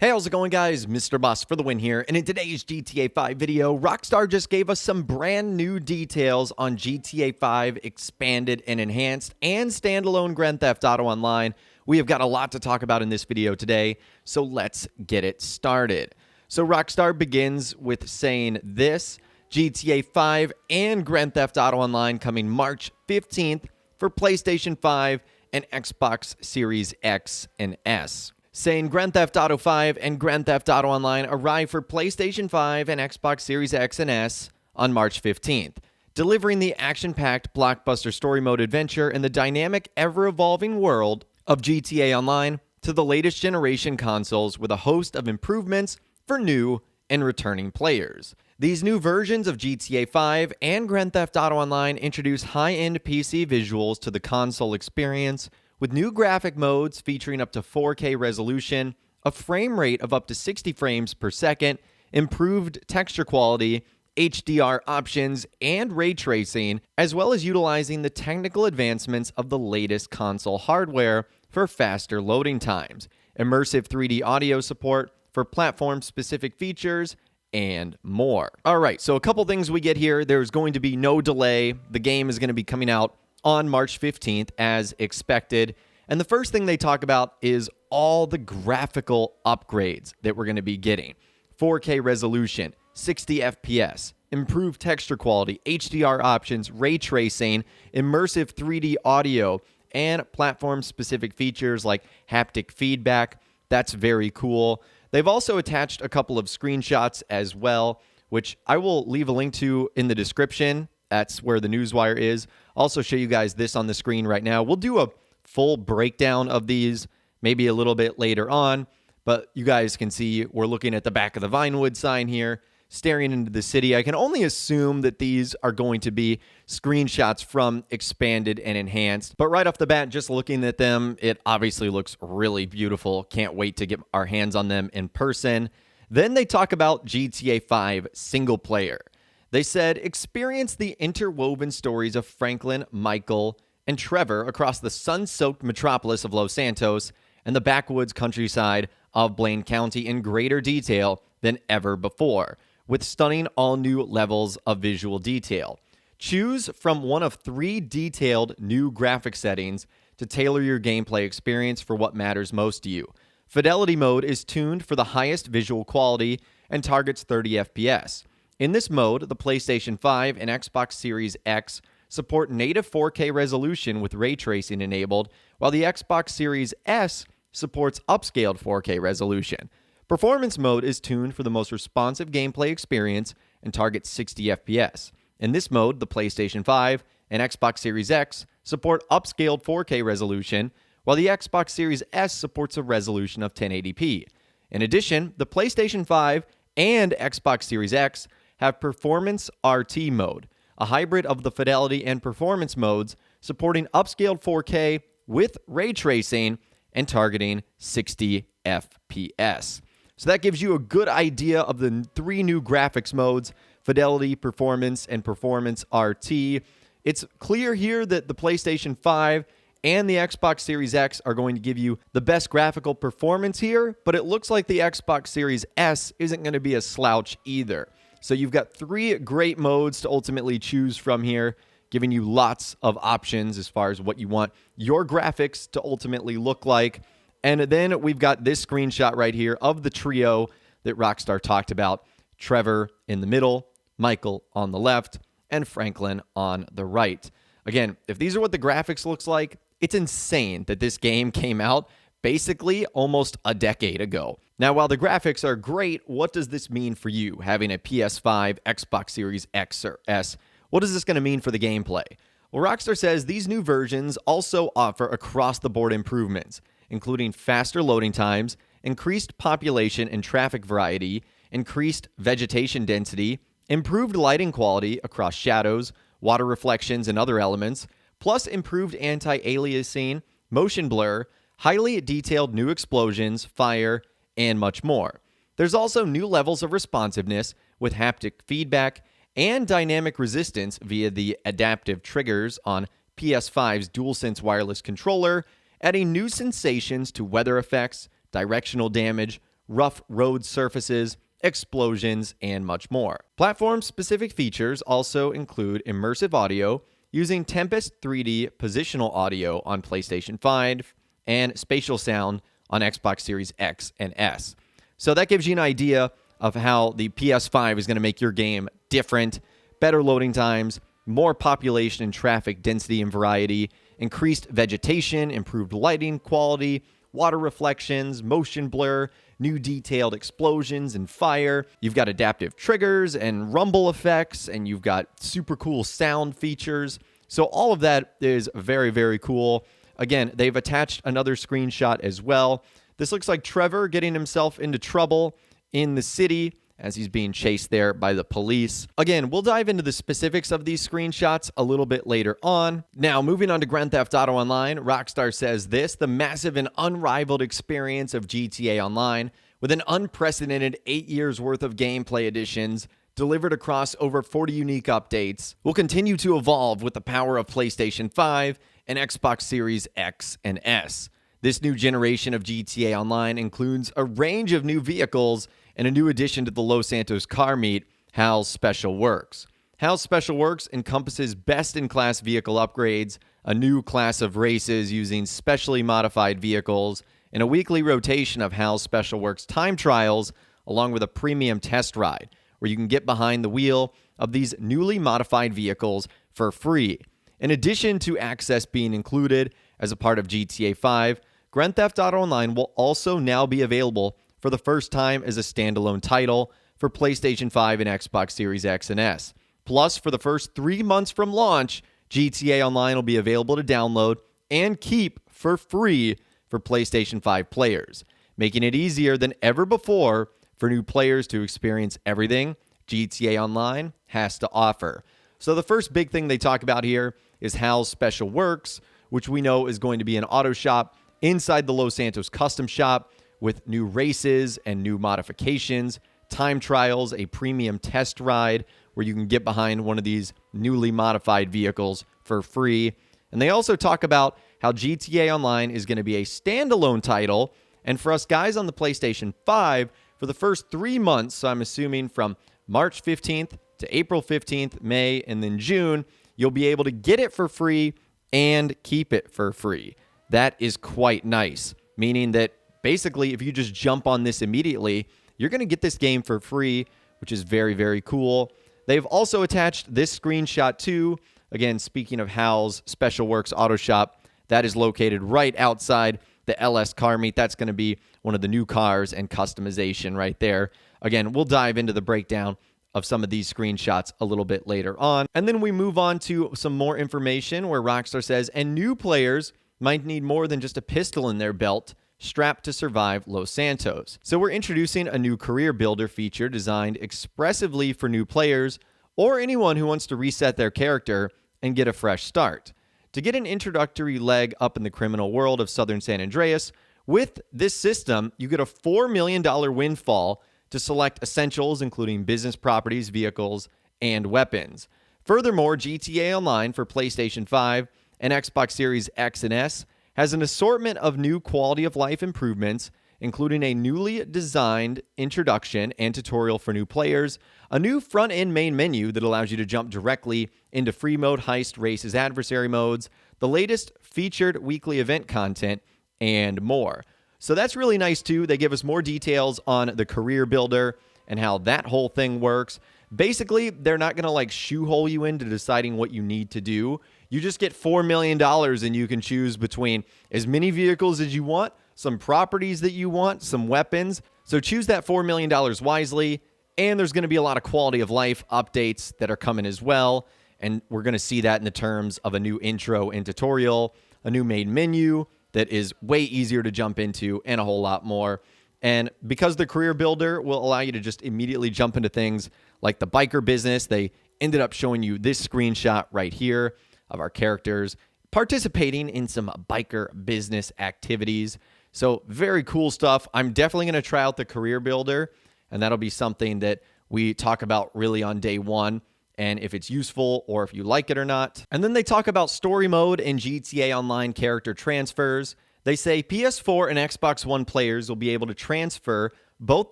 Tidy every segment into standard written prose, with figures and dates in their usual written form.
Hey, how's it going, guys? Mr. Boss for the win here, and in today's GTA 5 video, Rockstar just gave us some brand new details on GTA 5 Expanded and Enhanced and standalone Grand Theft Auto Online. We have got a lot to talk about in this video today, so let's get it started. So Rockstar begins with saying this: GTA 5 and Grand Theft Auto Online coming March 15th for PlayStation 5 and Xbox Series X and S. Saying Grand Theft Auto 5 and Grand Theft Auto Online arrive for PlayStation 5 and Xbox Series X and S on March 15th, delivering the action-packed blockbuster story mode adventure in the dynamic, ever-evolving world of GTA Online to the latest generation consoles with a host of improvements for new and returning players. These new versions of GTA 5 and Grand Theft Auto Online introduce high-end PC visuals to the console experience, with new graphic modes featuring up to 4K resolution, a frame rate of up to 60 frames per second, improved texture quality, HDR options, and ray tracing, as well as utilizing the technical advancements of the latest console hardware for faster loading times, immersive 3D audio support for platform-specific features, and more. All right, so a couple things we get here. There's going to be no delay. The game is going to be coming out on March 15th as expected. And the first thing they talk about is all the graphical upgrades that we're going to be getting. 4K resolution, 60 FPS, improved texture quality, HDR options, ray tracing, immersive 3D audio, and platform-specific features like haptic feedback. That's very cool. They've also attached a couple of screenshots as well, which I will leave a link to in the description. That's where the newswire is. Also show you guys this on the screen right now. We'll do a full breakdown of these maybe a little bit later on, but you guys can see we're looking at the back of the Vinewood sign here, staring into the city. I can only assume that these are going to be screenshots from Expanded and Enhanced, but right off the bat, just looking at them, it obviously looks really beautiful. Can't wait to get our hands on them in person. Then they talk about GTA 5 single player. They said, experience the interwoven stories of Franklin, Michael, and Trevor across the sun-soaked metropolis of Los Santos and the backwoods countryside of Blaine County in greater detail than ever before, with stunning all-new levels of visual detail. Choose from one of 3 detailed new graphic settings to tailor your gameplay experience for what matters most to you. Fidelity Mode is tuned for the highest visual quality and targets 30 FPS. In this mode, the PlayStation 5 and Xbox Series X support native 4K resolution with ray tracing enabled, while the Xbox Series S supports upscaled 4K resolution. Performance mode is tuned for the most responsive gameplay experience and targets 60 FPS. In this mode, the PlayStation 5 and Xbox Series X support upscaled 4K resolution, while the Xbox Series S supports a resolution of 1080p. In addition, the PlayStation 5 and Xbox Series X have Performance RT mode, a hybrid of the Fidelity and Performance modes, supporting upscaled 4K with ray tracing and targeting 60 FPS. So that gives you a good idea of the 3 new graphics modes: Fidelity, Performance, and Performance RT. It's clear here that the PlayStation 5 and the Xbox Series X are going to give you the best graphical performance here, but it looks like the Xbox Series S isn't going to be a slouch either. So you've got 3 great modes to ultimately choose from here, giving you lots of options as far as what you want your graphics to ultimately look like. And then we've got this screenshot right here of the trio that Rockstar talked about: Trevor in the middle, Michael on the left, and Franklin on the right. Again, if these are what the graphics looks like, it's insane that this game came out basically almost a decade ago. Now, while the graphics are great, what does this mean for you having a PS5, Xbox Series X or S? What is this going to mean for the gameplay? Well, Rockstar says these new versions also offer across-the-board improvements, including faster loading times, increased population and traffic variety, increased vegetation density, improved lighting quality across shadows, water reflections, and other elements, plus improved anti-aliasing, motion blur, highly detailed new explosions, fire, and much more. There's also new levels of responsiveness with haptic feedback and dynamic resistance via the adaptive triggers on PS5's DualSense wireless controller, adding new sensations to weather effects, directional damage, rough road surfaces, explosions, and much more. Platform-specific features also include immersive audio using Tempest 3D positional audio on PlayStation 5 and spatial sound on Xbox Series X and S. So that gives you an idea of how the PS5 is going to make your game different, better loading times, more population and traffic density and variety, increased vegetation, improved lighting quality, water reflections, motion blur, new detailed explosions and fire. You've got adaptive triggers and rumble effects, and you've got super cool sound features. So all of that is very, very cool. Again, they've attached another screenshot as well. This looks like Trevor getting himself into trouble in the city as he's being chased there by the police. Again, we'll dive into the specifics of these screenshots a little bit later on. Now, moving on to Grand Theft Auto Online, Rockstar says this: the massive and unrivaled experience of GTA Online, with an unprecedented 8 years worth of gameplay additions delivered across over 40 unique updates, will continue to evolve with the power of PlayStation 5 and Xbox Series X and S. This new generation of GTA Online includes a range of new vehicles and a new addition to the Los Santos car meet, Hal's Special Works. Hal's Special Works encompasses best-in-class vehicle upgrades, a new class of races using specially modified vehicles, and a weekly rotation of Hal's Special Works time trials, along with a premium test ride, where you can get behind the wheel of these newly modified vehicles for free. In addition to access being included as a part of GTA 5, Grand Theft Auto Online will also now be available for the first time as a standalone title for PlayStation 5 and Xbox Series X and S. Plus, for the first 3 months from launch, GTA Online will be available to download and keep for free for PlayStation 5 players, making it easier than ever before for new players to experience everything GTA Online has to offer. So the first big thing they talk about here is Hal's Special Works, which we know is going to be an auto shop inside the Los Santos custom shop with new races and new modifications, time trials, a premium test ride where you can get behind one of these newly modified vehicles for free. And they also talk about how GTA Online is going to be a standalone title. And for us guys on the PlayStation 5, for the first 3 months, so I'm assuming from March 15th to April 15th, May, and then June, you'll be able to get it for free and keep it for free. That is quite nice, meaning that basically, if you just jump on this immediately, you're going to get this game for free, which is very, very cool. They've also attached this screenshot too. Again, speaking of Hal's Special Works Auto Shop, that is located right outside the LS car meet. That's going to be one of the new cars and customization right there. Again, we'll dive into the breakdown of some of these screenshots a little bit later on. And then we move on to some more information where Rockstar says, and new players might need more than just a pistol in their belt strapped to survive Los Santos. So we're introducing a new career builder feature designed expressively for new players or anyone who wants to reset their character and get a fresh start. To get an introductory leg up in the criminal world of Southern San Andreas, with this system, you get a $4 million windfall to select essentials, including business properties, vehicles, and weapons. Furthermore, GTA Online for PlayStation 5 and Xbox Series X and S has an assortment of new quality of life improvements, including a newly designed introduction and tutorial for new players, a new front-end main menu that allows you to jump directly into free mode, heist, races, adversary modes, the latest featured weekly event content, and more. So that's really nice too. They give us more details on the career builder and how that whole thing works. Basically, they're not going to like shoehole you into deciding what you need to do. You just get $4 million and you can choose between as many vehicles as you want, some properties that you want, some weapons. So choose that $4 million wisely. And there's going to be a lot of quality of life updates that are coming as well. And we're going to see that in the terms of a new intro and tutorial, a new main menu that is way easier to jump into, and a whole lot more. And because the career builder will allow you to just immediately jump into things like the biker business, they ended up showing you this screenshot right here of our characters participating in some biker business activities. So very cool stuff. I'm definitely going to try out the career builder, and that'll be something that we talk about really on day one, and if it's useful or if you like it or not. And then they talk about story mode and GTA Online character transfers. They say PS4 and Xbox One players will be able to transfer both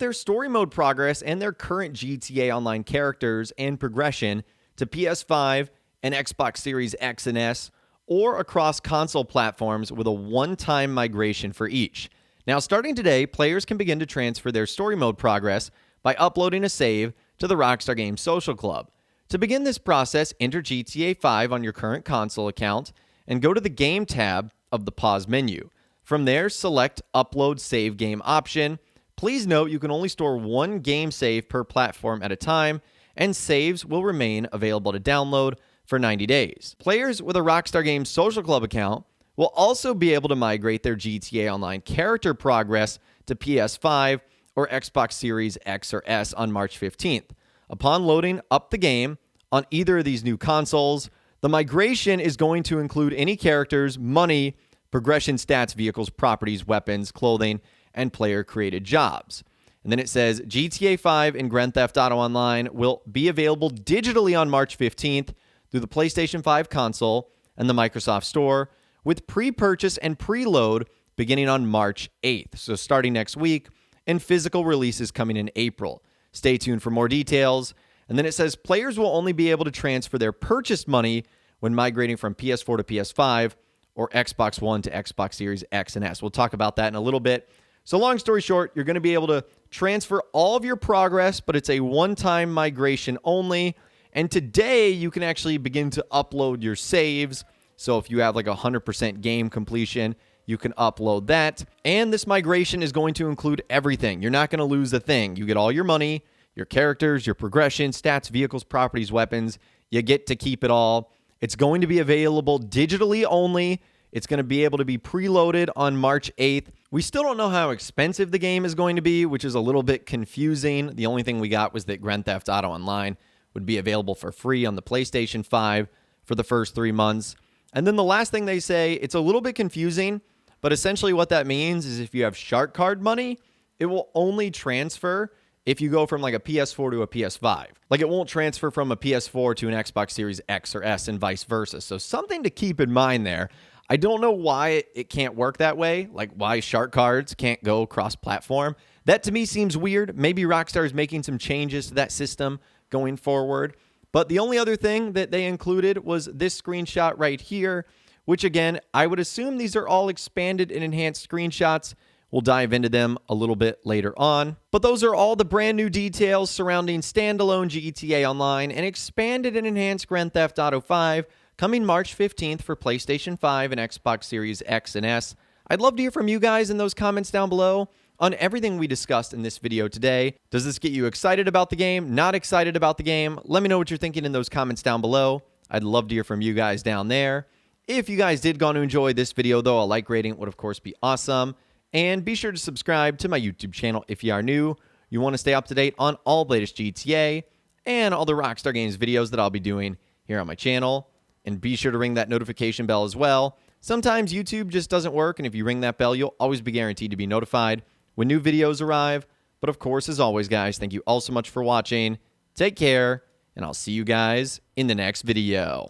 their story mode progress and their current GTA Online characters and progression to PS5 and Xbox Series X and S, or across console platforms with a one-time migration for each. Now, starting today, players can begin to transfer their story mode progress by uploading a save to the Rockstar Games Social Club. To begin this process, enter GTA 5 on your current console account and go to the Game tab of the pause menu. From there, select Upload Save Game option. Please note you can only store one game save per platform at a time, and saves will remain available to download for 90 days. Players with a Rockstar Games Social Club account will also be able to migrate their GTA Online character progress to PS5 or Xbox Series X or S on March 15th. Upon loading up the game on either of these new consoles, the migration is going to include any characters, money, progression stats, vehicles, properties, weapons, clothing, and player-created jobs. And then it says GTA 5 and Grand Theft Auto Online will be available digitally on March 15th through the PlayStation 5 console and the Microsoft Store, with pre-purchase and preload beginning on March 8th, so starting next week, and physical releases coming in April. Stay tuned for more details. And then it says players will only be able to transfer their purchased money when migrating from PS4 to PS5 or Xbox One to Xbox Series X and S. We'll talk about that in a little bit. So long story short, you're going to be able to transfer all of your progress, but it's a one-time migration only. And today, you can actually begin to upload your saves. So if you have like 100% game completion, you can upload that. And this migration is going to include everything. You're not going to lose a thing. You get all your money, your characters, your progression, stats, vehicles, properties, weapons. You get to keep it all. It's going to be available digitally only. It's going to be able to be preloaded on March 8th. We still don't know how expensive the game is going to be, which is a little bit confusing. The only thing we got was that Grand Theft Auto Online would be available for free on the PlayStation 5 for the first 3 months. And then the last thing they say, it's a little bit confusing, but essentially what that means is if you have shark card money, it will only transfer if you go from like a PS4 to a PS5. Like it won't transfer from a PS4 to an Xbox Series X or S and vice versa. So something to keep in mind there. I don't know why it can't work that way, like why shark cards can't go cross-platform. That to me seems weird. Maybe Rockstar is making some changes to that system going forward. But the only other thing that they included was this screenshot right here, which again, I would assume these are all expanded and enhanced screenshots. We'll dive into them a little bit later on. But those are all the brand new details surrounding standalone GTA Online and expanded and enhanced Grand Theft Auto 5 coming March 15th for PlayStation 5 and Xbox Series X and S. I'd love to hear from you guys in those comments down below on everything we discussed in this video today. Does this get you excited about the game? Not excited about the game? Let me know what you're thinking in those comments down below. I'd love to hear from you guys down there. If you guys did go to enjoy this video, though, a like rating would, of course, be awesome. And be sure to subscribe to my YouTube channel if you are new. You want to stay up to date on all the latest GTA and all the Rockstar Games videos that I'll be doing here on my channel. And be sure to ring that notification bell as well. Sometimes YouTube just doesn't work, and if you ring that bell, you'll always be guaranteed to be notified when new videos arrive. But of course, as always, guys, thank you all so much for watching. Take care, and I'll see you guys in the next video.